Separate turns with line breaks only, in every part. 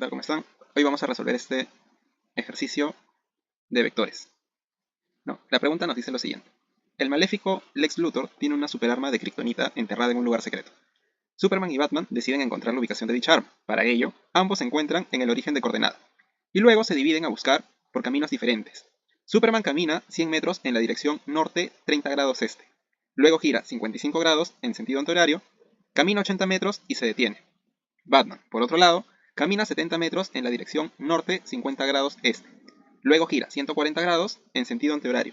¿Qué tal? ¿Cómo están? Hoy vamos a resolver este ejercicio de vectores. La pregunta nos dice lo siguiente. El maléfico Lex Luthor tiene una superarma de kriptonita enterrada en un lugar secreto. Superman y Batman deciden encontrar la ubicación de dicha arma. Para ello, ambos se encuentran en el origen de coordenada. Y luego se dividen a buscar por caminos diferentes. Superman camina 100 metros en la dirección norte 30 grados este. Luego gira 55 grados en sentido antihorario, camina 80 metros y se detiene. Batman, por otro lado, camina 70 metros en la dirección norte 50 grados este. Luego gira 140 grados en sentido antihorario.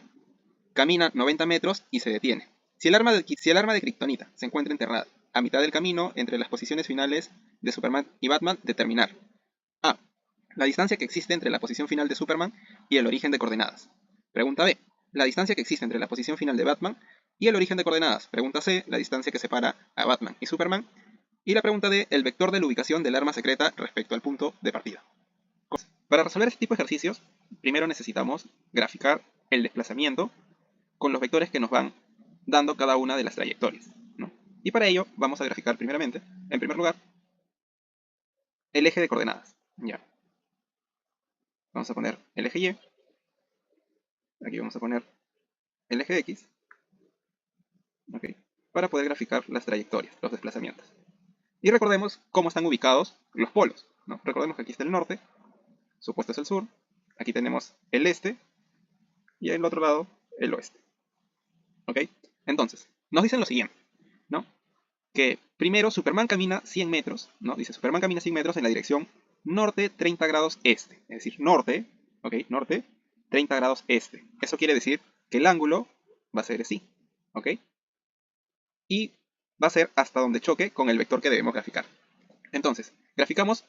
Camina 90 metros y se detiene. Si el arma de kriptonita se encuentra enterrada a mitad del camino entre las posiciones finales de Superman y Batman, determinar A. La distancia que existe entre la posición final de Superman y el origen de coordenadas. Pregunta B. La distancia que existe entre la posición final de Batman y el origen de coordenadas. Pregunta C. La distancia que separa a Batman y Superman. Y la pregunta D, el vector de la ubicación del arma secreta respecto al punto de partida. Para resolver este tipo de ejercicios, primero necesitamos graficar el desplazamiento con los vectores que nos van dando cada una de las trayectorias, ¿no? Y para ello vamos a graficar primeramente, en primer lugar, el eje de coordenadas. Ya. Vamos a poner el eje Y. Aquí vamos a poner el eje X. Okay, para poder graficar las trayectorias, los desplazamientos. Y recordemos cómo están ubicados los polos, ¿no? Recordemos que aquí está el norte, su opuesto es el sur, aquí tenemos el este y el otro lado el oeste. ¿Ok? Entonces, nos dicen lo siguiente, ¿no? Que primero Superman camina 100 metros, ¿no? Dice Superman camina 100 metros en la dirección norte 30 grados este, es decir, norte, ¿ok? Norte 30 grados este. Eso quiere decir que el ángulo va a ser así, ¿ok? Y va a ser hasta donde choque con el vector que debemos graficar. Entonces, graficamos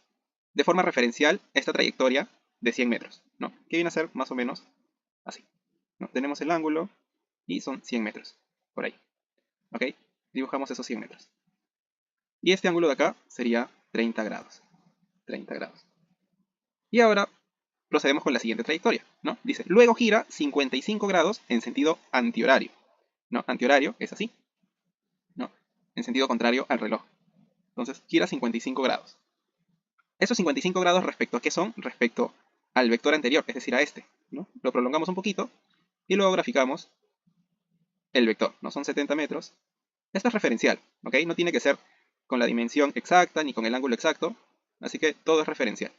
de forma referencial esta trayectoria de 100 metros, ¿no? Que viene a ser más o menos así, ¿no? Tenemos el ángulo y son 100 metros, por ahí, ¿ok? Dibujamos esos 100 metros. Y este ángulo de acá sería 30 grados, 30 grados. Y ahora procedemos con la siguiente trayectoria, ¿no? Dice, luego gira 55 grados en sentido antihorario, ¿no? Antihorario es así, ¿no? En sentido contrario al reloj. Entonces, gira 55 grados. Esos 55 grados respecto a qué son? Respecto al vector anterior, es decir, a este, ¿no? Lo prolongamos un poquito y luego graficamos el vector, ¿no? Son 70 metros. Esto es referencial, ¿ok? No tiene que ser con la dimensión exacta ni con el ángulo exacto, así que todo es referencial,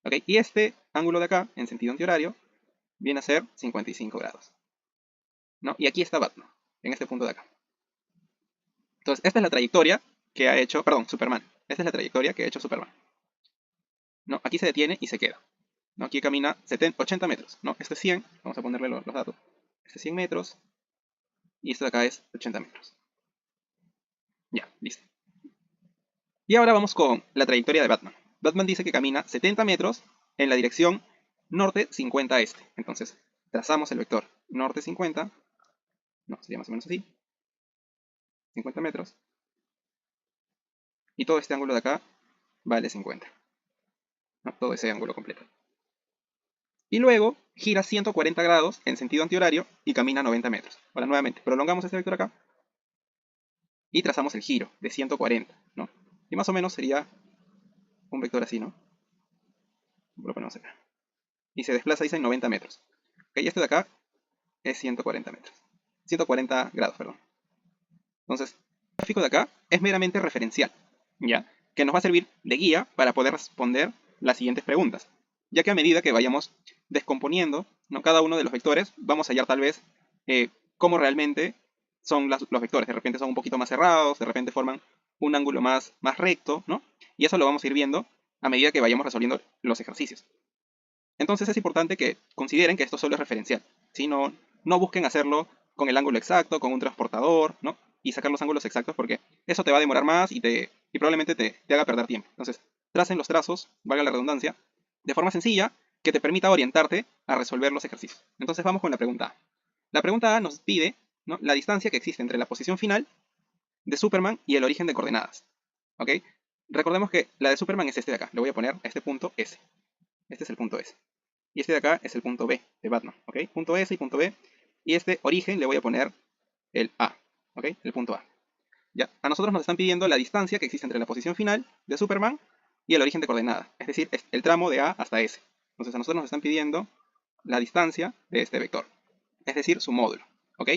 ¿ok? Y este ángulo de acá, en sentido antihorario, viene a ser 55 grados, ¿no? Y aquí está Batman, en este punto de acá. Entonces, esta es la trayectoria que ha hecho, perdón, Superman. Esta es la trayectoria que ha hecho Superman, ¿no? Aquí se detiene y se queda, ¿no? Aquí camina 80 metros, ¿no? Este es 100, vamos a ponerle los datos. Este es 100 metros y esto de acá es 80 metros. Ya, listo. Y ahora vamos con la trayectoria de Batman. Batman dice que camina 70 metros en la dirección norte 50 este. Entonces, trazamos el vector norte 50, no, sería más o menos así, 50 metros. Y todo este ángulo de acá vale 50, ¿no? Todo ese ángulo completo. Y luego gira 140 grados en sentido antihorario y camina 90 metros. Ahora nuevamente, prolongamos este vector acá y trazamos el giro de 140, ¿no? Y más o menos sería un vector así, ¿no? Lo ponemos acá. Y se desplaza, dice, en 90 metros. ¿Ok? Y este de acá es 140 metros. 140 grados, perdón. Entonces, el gráfico de acá es meramente referencial, ¿ya? Que nos va a servir de guía para poder responder las siguientes preguntas. Ya que a medida que vayamos descomponiendo, ¿no?, cada uno de los vectores, vamos a hallar tal vez cómo realmente son los vectores. De repente son un poquito más cerrados, de repente forman un ángulo más recto, ¿no? Y eso lo vamos a ir viendo a medida que vayamos resolviendo los ejercicios. Entonces es importante que consideren que esto solo es referencial, ¿sí? No busquen hacerlo con el ángulo exacto, con un transportador, ¿no? Y sacar los ángulos exactos porque eso te va a demorar más y probablemente te haga perder tiempo. Entonces, tracen los trazos, valga la redundancia, de forma sencilla que te permita orientarte a resolver los ejercicios. Entonces vamos con la pregunta A. La pregunta A nos pide, ¿no?, la distancia que existe entre la posición final de Superman y el origen de coordenadas, ¿ok? Recordemos que la de Superman es este de acá. Le voy a poner a este punto S. Este es el punto S. Y este de acá es el punto B de Batman, ¿ok? Punto S y punto B. Y este origen le voy a poner el A, ¿ok? El punto A. Ya, a nosotros nos están pidiendo la distancia que existe entre la posición final de Superman y el origen de coordenada, es decir, es el tramo de A hasta S. Entonces a nosotros nos están pidiendo la distancia de este vector, es decir, su módulo, ¿ok?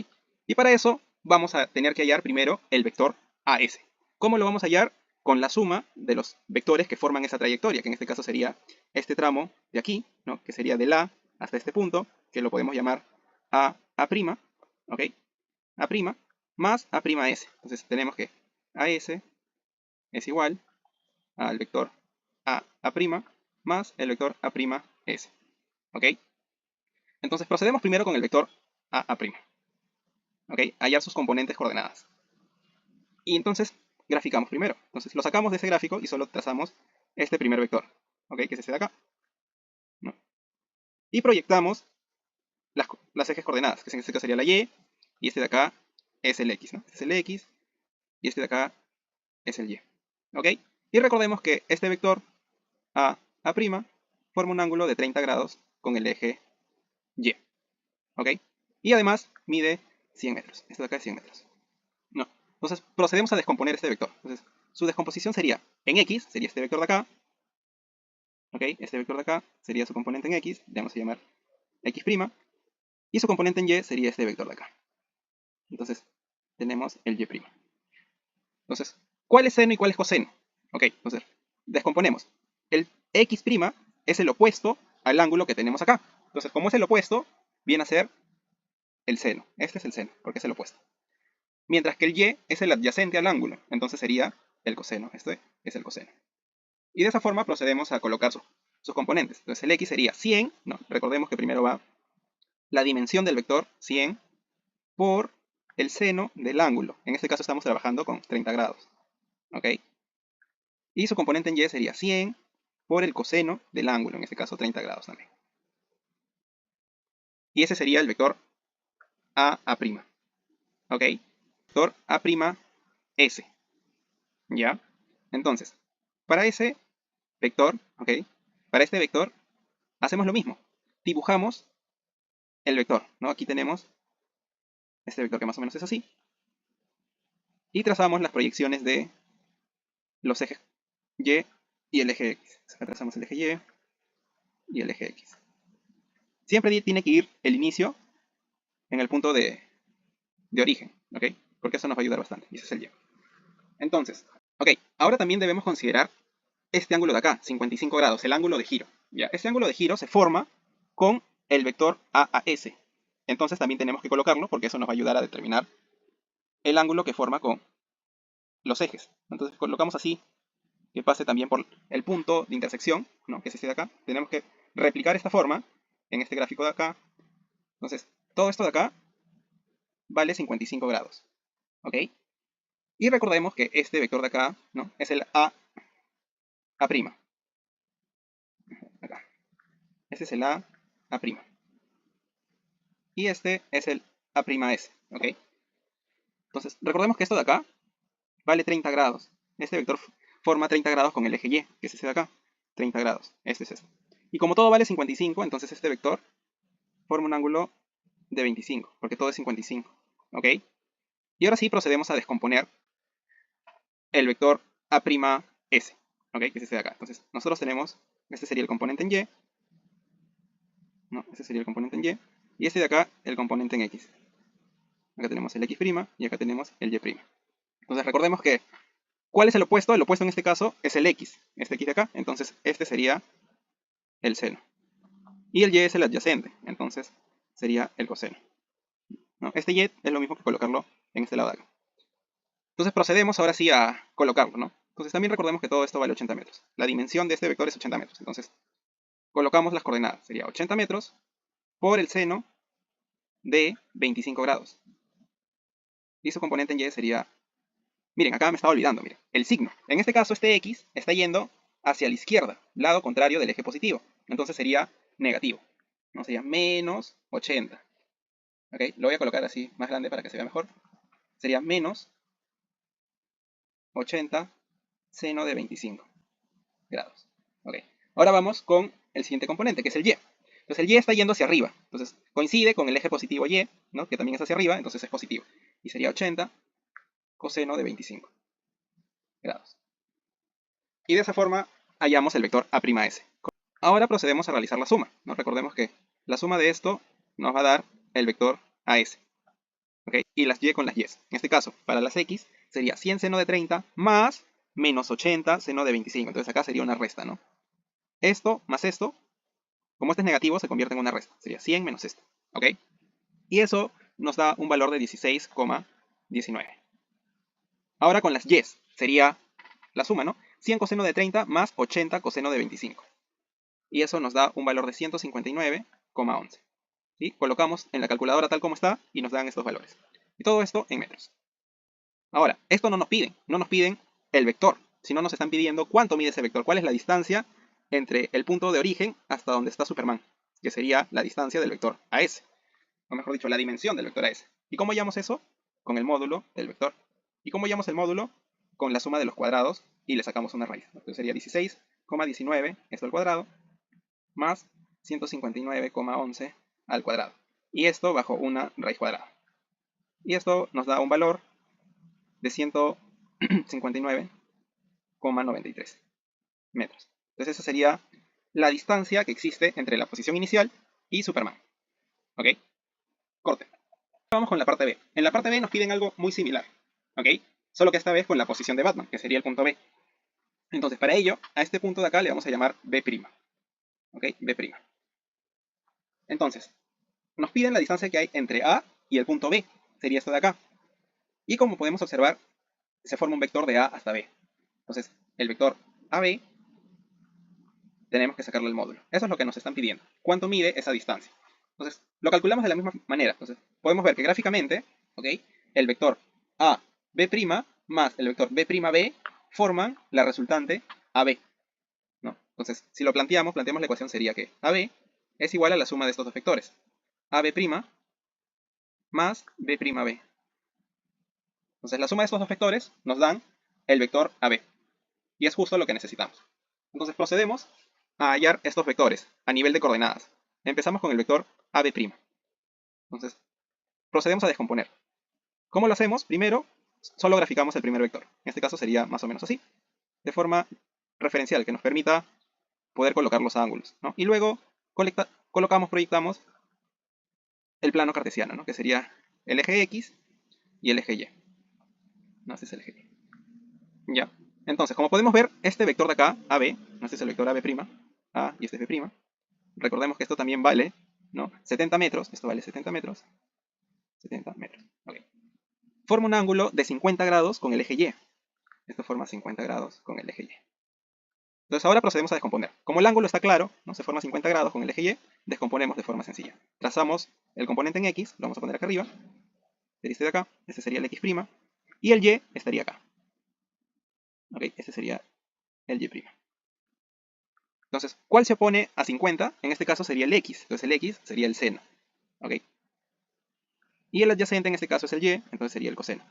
Y para eso vamos a tener que hallar primero el vector AS. ¿Cómo lo vamos a hallar? Con la suma de los vectores que forman esa trayectoria, que en este caso sería este tramo de aquí, ¿no? Que sería del A hasta este punto, que lo podemos llamar A', ¿ok? A', más A'S. Entonces tenemos que AS es igual al vector A', más el vector A'S, ¿ok? Entonces procedemos primero con el vector A', ¿ok? Hallar sus componentes coordenadas. Y entonces graficamos primero. Entonces lo sacamos de ese gráfico y solo trazamos este primer vector, ¿ok? Que es ese de acá, ¿no? Y proyectamos las ejes coordenadas, que en este caso sería la y este de acá es el X, ¿no? Este es el X, y este de acá es el Y, ¿ok? Y recordemos que este vector A', forma un ángulo de 30 grados con el eje Y, ¿ok? Y además mide 100 metros. Este de acá es 100 metros. No. Entonces procedemos a descomponer este vector. Entonces su descomposición sería en X, sería este vector de acá, ¿ok? Este vector de acá sería su componente en X, le vamos a llamar X', y su componente en Y sería este vector de acá. Entonces tenemos el Y'. Entonces, ¿cuál es seno y cuál es coseno? Ok, entonces, descomponemos. El X' es el opuesto al ángulo que tenemos acá. Entonces, como es el opuesto, viene a ser el seno. Este es el seno, porque es el opuesto. Mientras que el Y es el adyacente al ángulo. Entonces sería el coseno. Este es el coseno. Y de esa forma procedemos a colocar sus componentes. Entonces, el X sería 100. No, recordemos que primero va la dimensión del vector 100 por el seno del ángulo. En este caso estamos trabajando con 30 grados. ¿Ok? Y su componente en Y sería 100 por el coseno del ángulo, en este caso 30 grados también. Y ese sería el vector A'. ¿Ok? Vector A'S. ¿Ya? Entonces, para ese vector, ¿ok? Para este vector, hacemos lo mismo. Dibujamos el vector, ¿no? Aquí tenemos este vector que más o menos es así. Y trazamos las proyecciones de los ejes Y y el eje X. Acá trazamos el eje y el eje X. Siempre tiene que ir el inicio en el punto de origen, ¿ok? Porque eso nos va a ayudar bastante. Y ese es el Y. Entonces, ok, ahora también debemos considerar este ángulo de acá, 55 grados, el ángulo de giro. ¿Ya? Este ángulo de giro se forma con el vector AAS. Entonces también tenemos que colocarlo porque eso nos va a ayudar a determinar el ángulo que forma con los ejes. Entonces colocamos así, que pase también por el punto de intersección, ¿no? Que es este de acá. Tenemos que replicar esta forma en este gráfico de acá. Entonces, todo esto de acá vale 55 grados. ¿Ok? Y recordemos que este vector de acá, ¿no? Es el A'. Acá. Este es el A'. Y este es el A'S. ¿Ok? Entonces, recordemos que esto de acá vale 30 grados. Este vector forma 30 grados con el eje Y, que es ese de acá. 30 grados. Este es este. Y como todo vale 55, entonces este vector forma un ángulo de 25, porque todo es 55. ¿Ok? Y ahora sí procedemos a descomponer el vector A'S. ¿Ok? Que es este de acá. Entonces, nosotros tenemos, este sería el componente en Y. No, este sería el componente en Y. Y este de acá, el componente en X. Acá tenemos el X' y acá tenemos el Y'. Entonces recordemos que, ¿cuál es el opuesto? El opuesto en este caso es el X. Este X de acá. Entonces este sería el seno. Y el Y es el adyacente. Entonces sería el coseno, ¿no? Este Y es lo mismo que colocarlo en este lado de acá. Entonces procedemos ahora sí a colocarlo, ¿no? Entonces también recordemos que todo esto vale 80 metros. La dimensión de este vector es 80 metros. Entonces colocamos las coordenadas. Sería 80 metros por el seno de 25 grados. Y su componente en Y sería, miren, acá me estaba olvidando, miren, el signo. En este caso, este X está yendo hacia la izquierda, lado contrario del eje positivo. Entonces sería negativo. ¿No? Sería menos 80. ¿Ok? Lo voy a colocar así, más grande para que se vea mejor. Sería menos 80 seno de 25 grados. ¿Ok? Ahora vamos con el siguiente componente, que es el Y. Entonces el Y está yendo hacia arriba. Entonces coincide con el eje positivo Y, ¿no? Que también es hacia arriba, entonces es positivo. Y sería 80 coseno de 25 grados. Y de esa forma hallamos el vector A'S. Ahora procedemos a realizar la suma. Nos recordemos que la suma de esto nos va a dar el vector AS. ¿Okay? Y las y con las y. En este caso, para las x, sería 100 seno de 30 más menos 80 seno de 25. Entonces acá sería una resta, ¿no? Esto más esto, como este es negativo, se convierte en una resta. Sería 100 menos esto. ¿Ok? Y eso nos da un valor de 16,19. Ahora con las y, sería la suma, ¿no? 100 coseno de 30 más 80 coseno de 25. Y eso nos da un valor de 159,11. ¿Sí? Colocamos en la calculadora tal como está y nos dan estos valores. Y todo esto en metros. Ahora, esto no nos piden el vector, sino nos están pidiendo cuánto mide ese vector, cuál es la distancia entre el punto de origen hasta donde está Superman, que sería la distancia del vector AS, o mejor dicho, la dimensión del vector AS. ¿Y cómo hallamos eso? Con el módulo del vector. ¿Y cómo hallamos el módulo? Con la suma de los cuadrados y le sacamos una raíz. Entonces sería 16,19, esto al cuadrado, más 159,11 al cuadrado. Y esto bajo una raíz cuadrada. Y esto nos da un valor de 159,93 metros. Entonces esa sería la distancia que existe entre la posición inicial y Superman. ¿Ok? Corte. Vamos con la parte B. En la parte B nos piden algo muy similar. ¿Ok? Solo que esta vez con la posición de Batman, que sería el punto B. Entonces para ello, a este punto de acá le vamos a llamar B'. ¿Ok? B'. Entonces, nos piden la distancia que hay entre A y el punto B. Sería esto de acá. Y como podemos observar, se forma un vector de A hasta B. Entonces, el vector AB tenemos que sacarle el módulo. Eso es lo que nos están pidiendo. ¿Cuánto mide esa distancia? Entonces, lo calculamos de la misma manera. Entonces, podemos ver que gráficamente, ¿ok? El vector AB' más el vector B'B forman la resultante AB, ¿no? Entonces, si lo planteamos la ecuación sería que AB es igual a la suma de estos dos vectores. AB' más B'B. Entonces, la suma de estos dos vectores nos dan el vector AB. Y es justo lo que necesitamos. Entonces, procedemos a hallar estos vectores a nivel de coordenadas. Empezamos con el vector AB'. Entonces, procedemos a descomponer. ¿Cómo lo hacemos? Primero, solo graficamos el primer vector. En este caso sería más o menos así, de forma referencial, que nos permita poder colocar los ángulos, ¿no? Y luego proyectamos el plano cartesiano, ¿no? Que sería el eje X y el eje Y. No, este es el eje Y. Ya. Entonces, como podemos ver, este vector de acá, AB, no, este es el vector AB', A y este es B'. Recordemos que esto también vale, ¿no? 70 metros, esto vale 70 metros. 70 metros, ok. Forma un ángulo de 50 grados con el eje Y. Esto forma 50 grados con el eje Y. Entonces ahora procedemos a descomponer. Como el ángulo está claro, ¿no? Se forma 50 grados con el eje Y, descomponemos de forma sencilla. Trazamos el componente en X, lo vamos a poner acá arriba. Este de acá, este sería el X', y el Y estaría acá. Ok, este sería el Y'. Entonces, ¿cuál se opone a 50? En este caso sería el X. Entonces el X sería el seno. ¿Ok? Y el adyacente en este caso es el Y, entonces sería el coseno.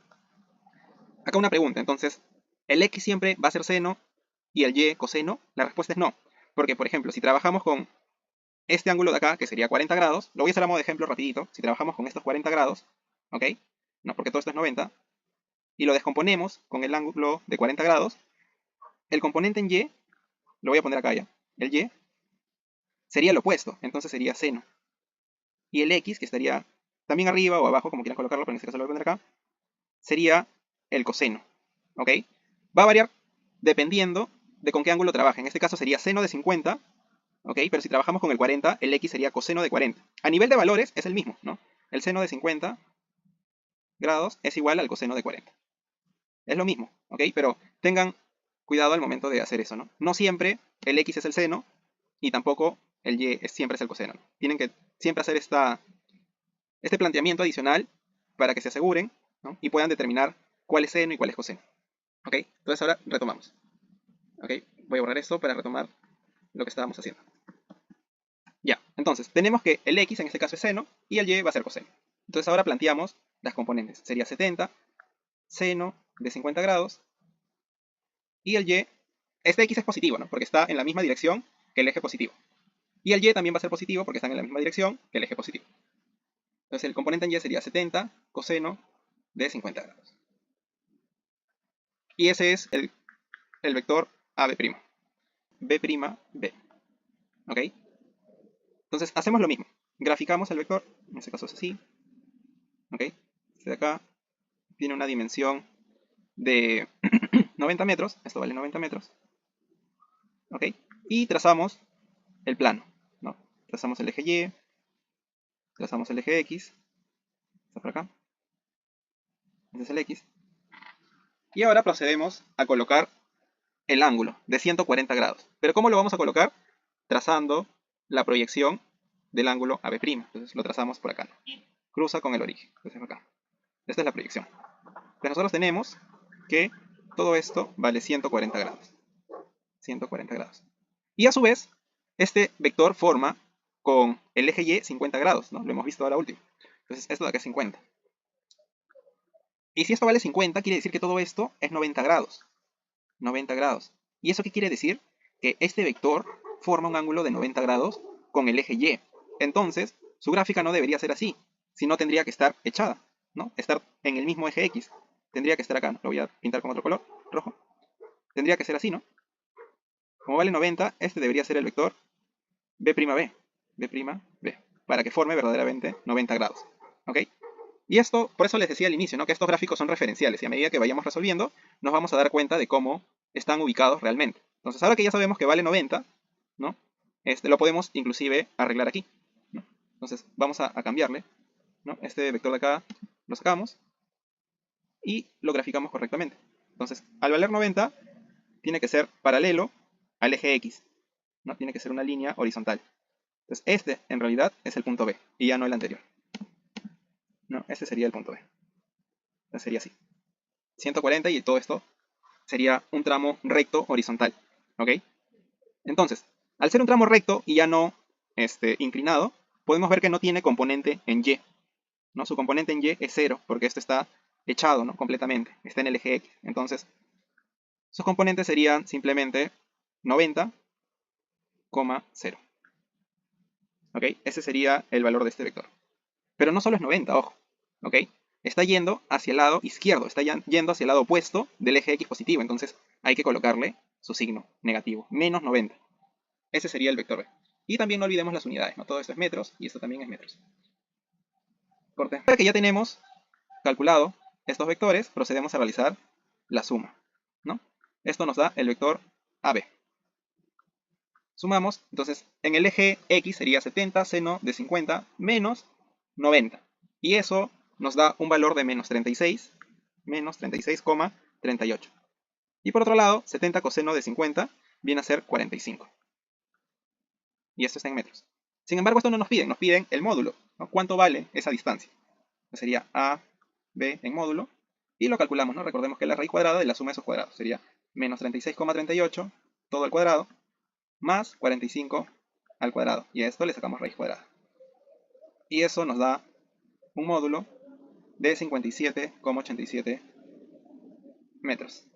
Acá una pregunta, entonces, ¿el X siempre va a ser seno y el Y coseno? La respuesta es no. Porque, por ejemplo, si trabajamos con este ángulo de acá, que sería 40 grados, lo voy a hacer a modo de ejemplo rapidito. Si trabajamos con estos 40 grados, ¿ok? No, porque todo esto es 90. Y lo descomponemos con el ángulo de 40 grados. El componente en Y, lo voy a poner acá ya. El Y sería lo opuesto, entonces sería seno. Y el X, que estaría también arriba o abajo, como quieran colocarlo, pero en este caso lo voy a poner acá, sería el coseno. ¿Ok? Va a variar dependiendo de con qué ángulo trabaje. En este caso sería seno de 50, ¿ok? Pero si trabajamos con el 40, el X sería coseno de 40. A nivel de valores es el mismo, ¿no? El seno de 50 grados es igual al coseno de 40. Es lo mismo, ¿ok? Pero tengan cuidado al momento de hacer eso, ¿no? No siempre el X es el seno y tampoco el Y siempre es el coseno, ¿no? Tienen que siempre hacer este planteamiento adicional para que se aseguren, ¿no? Y puedan determinar cuál es seno y cuál es coseno. ¿Ok? Entonces ahora retomamos. ¿Ok? Voy a borrar esto para retomar lo que estábamos haciendo. Ya, entonces tenemos que el X en este caso es seno y el Y va a ser coseno. Entonces ahora planteamos las componentes. Sería 70 seno de 50 grados y el Y, este X es positivo, ¿no? Porque está en la misma dirección que el eje positivo. Y el Y también va a ser positivo porque están en la misma dirección que el eje positivo. Entonces el componente en Y sería 70 coseno de 50 grados. Y ese es el vector AB'. B', ¿ok? Entonces hacemos lo mismo. Graficamos el vector, en este caso es así, ¿ok? Este de acá tiene una dimensión de 90 metros, esto vale 90 metros, ¿ok? Y trazamos el plano, ¿no? Trazamos el eje Y, trazamos el eje X, está por acá, este es el X. Y ahora procedemos a colocar el ángulo de 140 grados. ¿Pero cómo lo vamos a colocar? Trazando la proyección del ángulo AB'. Entonces lo trazamos por acá, ¿no? Cruza con el origen, entonces acá. Esta es la proyección. Entonces nosotros tenemos que todo esto vale 140 grados. 140 grados. Y a su vez, este vector forma con el eje Y 50 grados, ¿no? Lo hemos visto ahora último. Entonces esto de acá es 50. Y si esto vale 50, quiere decir que todo esto es 90 grados. 90 grados. ¿Y eso qué quiere decir? Que este vector forma un ángulo de 90 grados con el eje Y. Entonces, su gráfica no debería ser así, sino tendría que estar echada, ¿no? Estar en el mismo eje X. Tendría que estar acá, ¿no? Lo voy a pintar con otro color, rojo. Tendría que ser así, ¿no? Como vale 90, este debería ser el vector B', B', para que forme verdaderamente 90 grados, ¿ok? Y esto, por eso les decía al inicio, ¿no? Que estos gráficos son referenciales y a medida que vayamos resolviendo, nos vamos a dar cuenta de cómo están ubicados realmente. Entonces, ahora que ya sabemos que vale 90, ¿no? Lo podemos inclusive arreglar aquí, ¿no? Entonces, vamos a cambiarle, ¿no? Este vector de acá lo sacamos y lo graficamos correctamente. Entonces, al valer 90, tiene que ser paralelo al eje X, ¿no? Tiene que ser una línea horizontal. Entonces, este en realidad es el punto B y ya no el anterior. No, este sería el punto B. Entonces sería así. 140 y todo esto sería un tramo recto horizontal, ¿ok? Entonces, al ser un tramo recto y ya no inclinado, podemos ver que no tiene componente en Y, ¿no? Su componente en Y es 0, porque esto está echado, ¿no? Completamente, está en el eje X. Entonces, sus componentes serían simplemente 90,0. ¿Ok? Ese sería el valor de este vector. Pero no solo es 90, ojo, ¿ok? Está yendo hacia el lado izquierdo, está yendo hacia el lado opuesto del eje X positivo, entonces hay que colocarle su signo negativo, menos 90. Ese sería el vector B. Y también no olvidemos las unidades, ¿no? Todo esto es metros y esto también es metros. Corte. Ahora que ya tenemos calculado estos vectores, procedemos a realizar la suma, ¿no? Esto nos da el vector AB. Sumamos, entonces en el eje X sería 70 seno de 50 menos 90. Y eso nos da un valor de menos 36,38. Y por otro lado, 70 coseno de 50 viene a ser 45. Y esto está en metros. Sin embargo, esto no nos piden el módulo, ¿no? ¿Cuánto vale esa distancia? Pues sería A, B en módulo. Y lo calculamos, ¿no? Recordemos que la raíz cuadrada de la suma de esos cuadrados sería menos 36,38 todo al cuadrado más 45 al cuadrado. Y a esto le sacamos raíz cuadrada. Y eso nos da un módulo de 57,87 metros.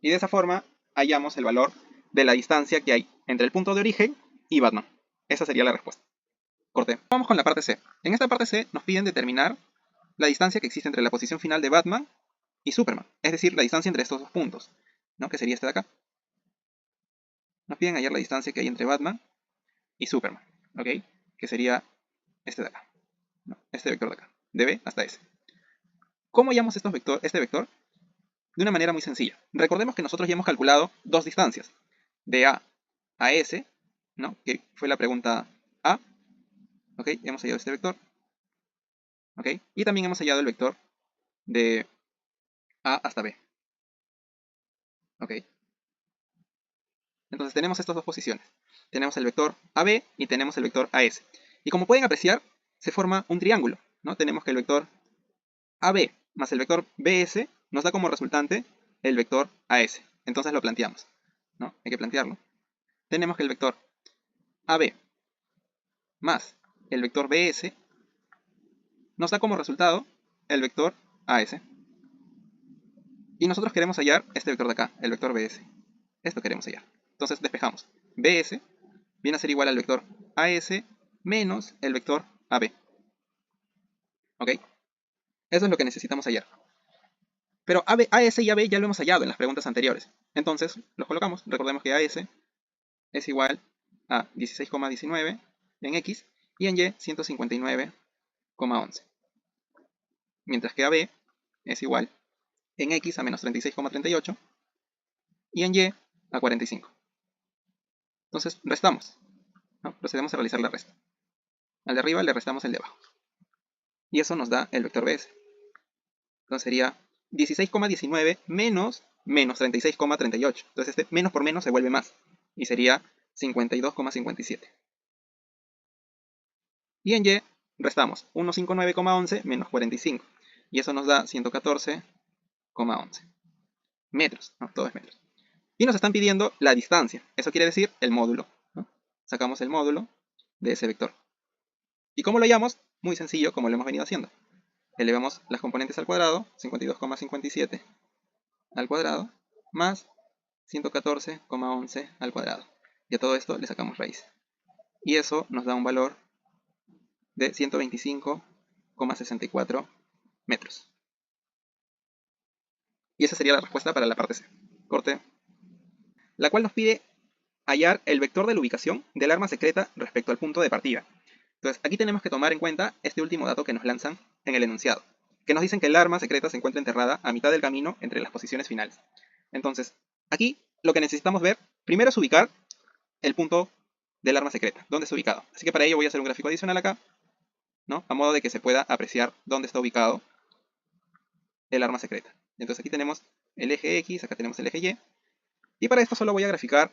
Y de esa forma hallamos el valor de la distancia que hay entre el punto de origen y Batman. Esa sería la respuesta. Corte. Vamos con la parte C. En esta parte C nos piden determinar la distancia que existe entre la posición final de Batman y Superman. Es decir, la distancia entre estos dos puntos, ¿no? Que sería este de acá. Nos piden hallar la distancia que hay entre Batman y Superman, ¿ok? Que sería este de acá, ¿no? Este vector de acá, de B hasta S. ¿Cómo hallamos este vector? De una manera muy sencilla. Recordemos que nosotros ya hemos calculado dos distancias, de A a S, ¿no? Que fue la pregunta A, ¿ok? Hemos hallado este vector, ¿ok? Y también hemos hallado el vector de A hasta B, ¿ok? Entonces tenemos estas dos posiciones. Tenemos el vector AB y tenemos el vector AS. Y como pueden apreciar, se forma un triángulo, ¿no? Tenemos que el vector AB más el vector BS nos da como resultante el vector AS. Entonces lo planteamos, ¿no? Hay que plantearlo. Tenemos que el vector AB más el vector BS nos da como resultado el vector AS. Y nosotros queremos hallar este vector de acá, el vector BS. Esto queremos hallar. Entonces despejamos. BS viene a ser igual al vector AS menos el vector AB. ¿Ok? Eso es lo que necesitamos hallar. Pero AS y AB ya lo hemos hallado en las preguntas anteriores. Entonces, los colocamos. Recordemos que AS es igual a 16,19 en X y en Y 159,11. Mientras que AB es igual en X a menos 36,38 y en Y a 45. Entonces restamos, ¿no? Procedemos a realizar la resta. Al de arriba le restamos el de abajo. Y eso nos da el vector BS. Entonces sería 16,19 menos 36,38. Entonces este menos por menos se vuelve más. Y sería 52,57. Y en Y restamos 159,11 menos 45. Y eso nos da 114,11 metros. ¿No? Todo es metros. Y nos están pidiendo la distancia. Eso quiere decir el módulo, ¿no? Sacamos el módulo de ese vector. ¿Y cómo lo hallamos? Muy sencillo, como lo hemos venido haciendo. Elevamos las componentes al cuadrado, 52,57 al cuadrado, más 114,11 al cuadrado. Y a todo esto le sacamos raíz. Y eso nos da un valor de 125,64 metros. Y esa sería la respuesta para la parte C. Corte. La cual nos pide hallar el vector de la ubicación del arma secreta respecto al punto de partida. Entonces, aquí tenemos que tomar en cuenta este último dato que nos lanzan en el enunciado, que nos dicen que el arma secreta se encuentra enterrada a mitad del camino entre las posiciones finales. Entonces, aquí lo que necesitamos ver primero es ubicar el punto del arma secreta, dónde está ubicado. Así que para ello voy a hacer un gráfico adicional acá, ¿no? A modo de que se pueda apreciar dónde está ubicado el arma secreta. Entonces aquí tenemos el eje X, acá tenemos el eje Y, y para esto solo voy a graficar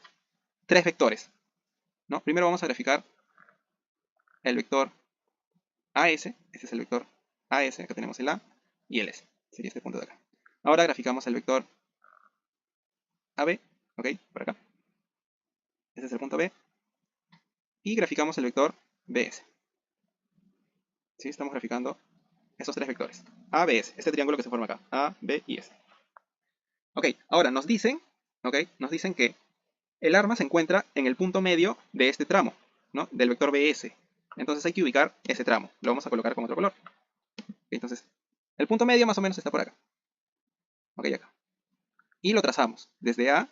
tres vectores, ¿no? Primero vamos a graficar el vector AS, este es el vector AS, acá tenemos el A y el S, sería este punto de acá. Ahora graficamos el vector AB, ok, por acá. Este es el punto B. Y graficamos el vector BS. ¿Sí? Estamos graficando esos tres vectores. A, B, S, este triángulo que se forma acá. A, B y S. Ok, ahora nos dicen que el arma se encuentra en el punto medio de este tramo, ¿no? Del vector BS. Entonces hay que ubicar ese tramo. Lo vamos a colocar con otro color. Entonces, el punto medio más o menos está por acá. Ok, acá. Y lo trazamos desde A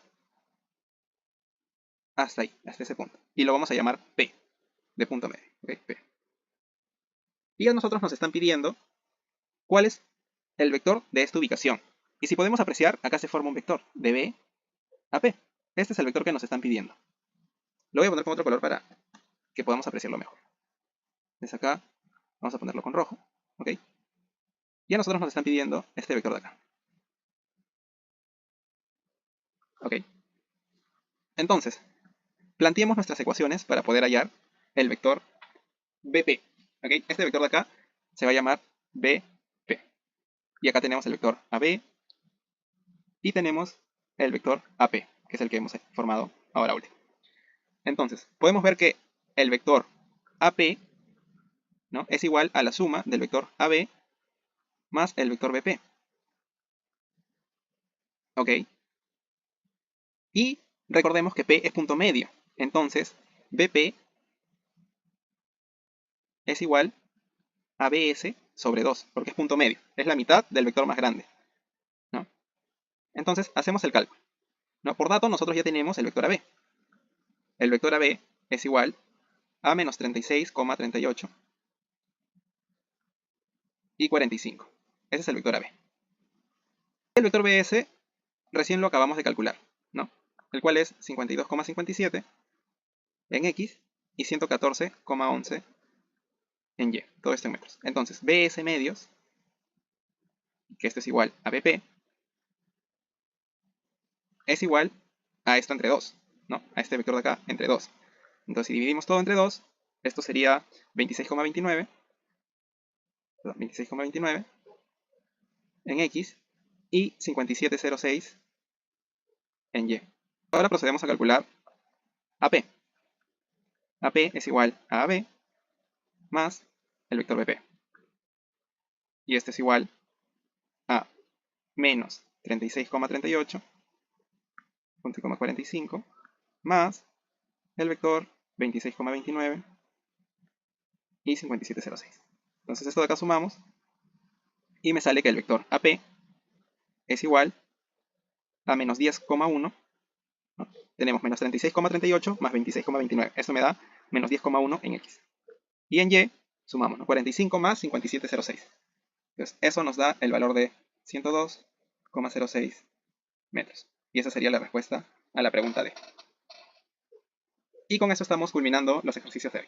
hasta ahí, hasta ese punto. Y lo vamos a llamar P, de punto medio. Ok, P. Y a nosotros nos están pidiendo cuál es el vector de esta ubicación. Y si podemos apreciar, acá se forma un vector de B a P. Este es el vector que nos están pidiendo. Lo voy a poner con otro color para que podamos apreciarlo mejor. Desde acá vamos a ponerlo con rojo. ¿Ok? Y a nosotros nos están pidiendo este vector de acá. ¿Ok? Entonces, planteemos nuestras ecuaciones para poder hallar el vector BP. ¿Ok? Este vector de acá se va a llamar BP. Y acá tenemos el vector AB y tenemos el vector AP, que es el que hemos formado ahora último. Entonces, podemos ver que el vector AP, ¿no?, es igual a la suma del vector AB más el vector BP. ¿Ok? Y recordemos que P es punto medio. Entonces, BP es igual a BS sobre 2, porque es punto medio. Es la mitad del vector más grande, ¿no? Entonces, hacemos el cálculo, ¿no? Por dato, nosotros ya tenemos el vector AB. El vector AB es igual a menos 36,38 y 45. Ese es el vector AB. El vector BS recién lo acabamos de calcular, ¿no? El cual es 52,57 en X y 114,11 en Y. Todo esto en metros. Entonces, BS medios, que esto es igual a BP, es igual a esto entre 2, ¿no? A este vector de acá entre 2. Entonces, si dividimos todo entre 2, esto sería 26,29 en X y 57,06 en Y. Ahora procedemos a calcular AP. AP es igual a AB más el vector BP. Y este es igual a menos 36,38, 45, más el vector 26,29 y 57,06. Entonces esto de acá sumamos y me sale que el vector AP es igual a menos 10,1, ¿no?, tenemos menos 36,38 más 26,29. Eso me da menos 10,1 en X. Y en Y sumamos, ¿no? 45 más 57,06. Entonces, eso nos da el valor de 102,06 metros. Y esa sería la respuesta a la pregunta D. Y con eso estamos culminando los ejercicios de hoy.